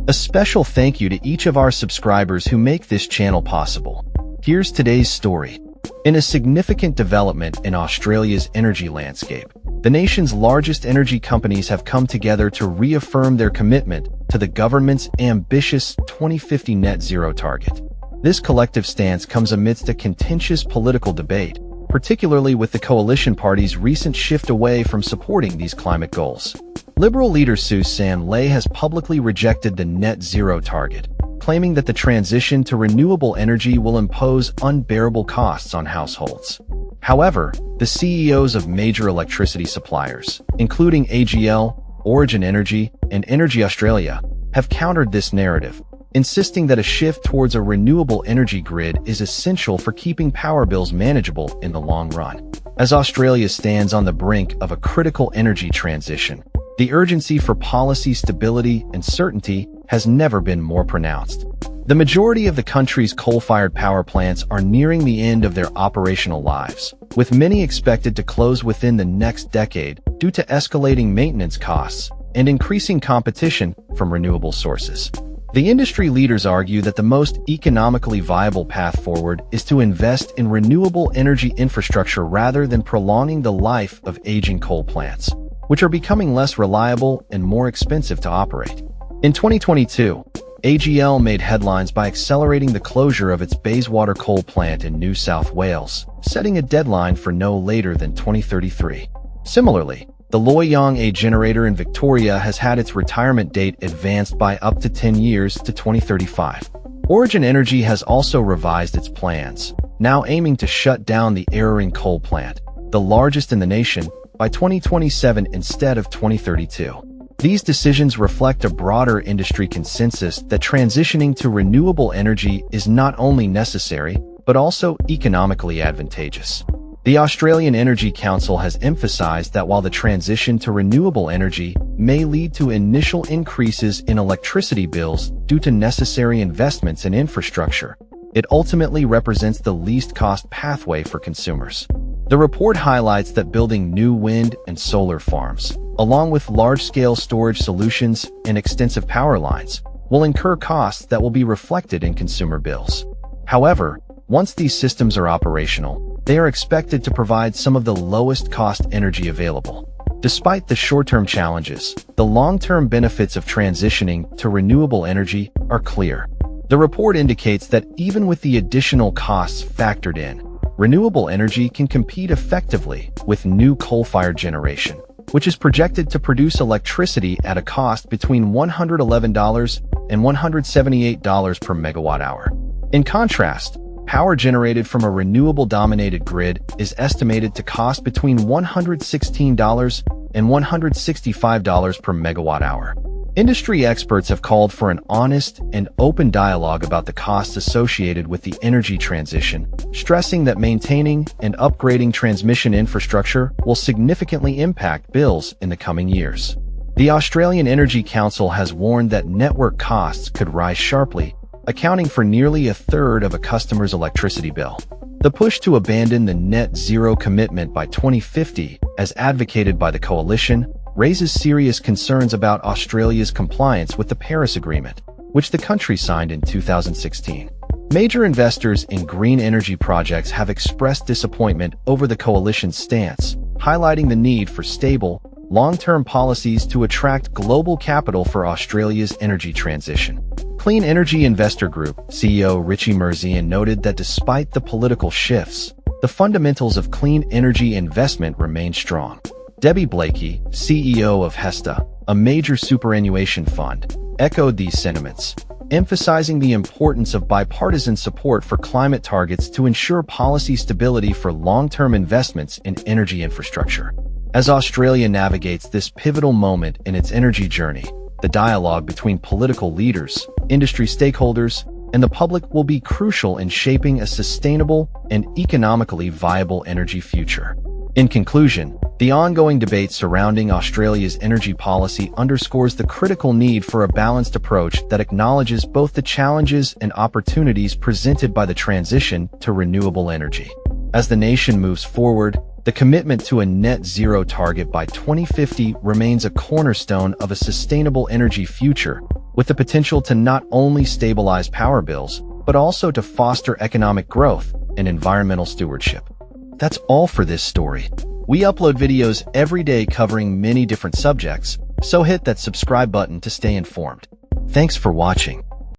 A special thank you to each of our subscribers who make this channel possible. Here's today's story. In a significant development in Australia's energy landscape, the nation's largest energy companies have come together to reaffirm their commitment to the government's ambitious 2050 net zero target. This collective stance comes amidst a contentious political debate, particularly with the coalition party's recent shift away from supporting these climate goals. Liberal leader Susan Ley has publicly rejected the net zero target, claiming that the transition to renewable energy will impose unbearable costs on households. However, the CEOs of major electricity suppliers, including AGL, Origin Energy, and Energy Australia, have countered this narrative, insisting that a shift towards a renewable energy grid is essential for keeping power bills manageable in the long run. As Australia stands on the brink of a critical energy transition, the urgency for policy stability and certainty has never been more pronounced. The majority of the country's coal-fired power plants are nearing the end of their operational lives, with many expected to close within the next decade due to escalating maintenance costs and increasing competition from renewable sources. The industry leaders argue that the most economically viable path forward is to invest in renewable energy infrastructure rather than prolonging the life of aging coal plants, which are becoming less reliable and more expensive to operate. In 2022, AGL made headlines by accelerating the closure of its Bayswater coal plant in New South Wales, setting a deadline for no later than 2033. Similarly, the Loy Yang A generator in Victoria has had its retirement date advanced by up to 10 years to 2035. Origin Energy has also revised its plans, now aiming to shut down the Eraring coal plant, the largest in the nation, by 2027 instead of 2032. These decisions reflect a broader industry consensus that transitioning to renewable energy is not only necessary, but also economically advantageous. The Australian Energy Council has emphasized that while the transition to renewable energy may lead to initial increases in electricity bills due to necessary investments in infrastructure, it ultimately represents the least cost pathway for consumers. The report highlights that building new wind and solar farms, along with large-scale storage solutions and extensive power lines, will incur costs that will be reflected in consumer bills. However, once these systems are operational, they are expected to provide some of the lowest cost energy available. Despite the short-term challenges, the long-term benefits of transitioning to renewable energy are clear. The report indicates that even with the additional costs factored in, renewable energy can compete effectively with new coal-fired generation, which is projected to produce electricity at a cost between $111 and $178 per megawatt hour. In contrast, power generated from a renewable-dominated grid is estimated to cost between $116 and $165 per megawatt hour. Industry experts have called for an honest and open dialogue about the costs associated with the energy transition, stressing that maintaining and upgrading transmission infrastructure will significantly impact bills in the coming years. The Australian Energy Council has warned that network costs could rise sharply, accounting for nearly a third of a customer's electricity bill. The push to abandon the net zero commitment by 2050, as advocated by the coalition, raises serious concerns about Australia's compliance with the Paris Agreement, which the country signed in 2016. Major investors in green energy projects have expressed disappointment over the coalition's stance, highlighting the need for stable, long-term policies to attract global capital for Australia's energy transition. Clean Energy Investor Group CEO Richie Merzian noted that despite the political shifts, the fundamentals of clean energy investment remain strong. Debbie Blakey, CEO of HESTA, a major superannuation fund, echoed these sentiments, emphasizing the importance of bipartisan support for climate targets to ensure policy stability for long-term investments in energy infrastructure. As Australia navigates this pivotal moment in its energy journey, the dialogue between political leaders, industry stakeholders, and the public will be crucial in shaping a sustainable and economically viable energy future. In conclusion, the ongoing debate surrounding Australia's energy policy underscores the critical need for a balanced approach that acknowledges both the challenges and opportunities presented by the transition to renewable energy. As the nation moves forward, the commitment to a net zero target by 2050 remains a cornerstone of a sustainable energy future, with the potential to not only stabilize power bills, but also to foster economic growth and environmental stewardship. That's all for this story. We upload videos every day covering many different subjects, so hit that subscribe button to stay informed. Thanks for watching.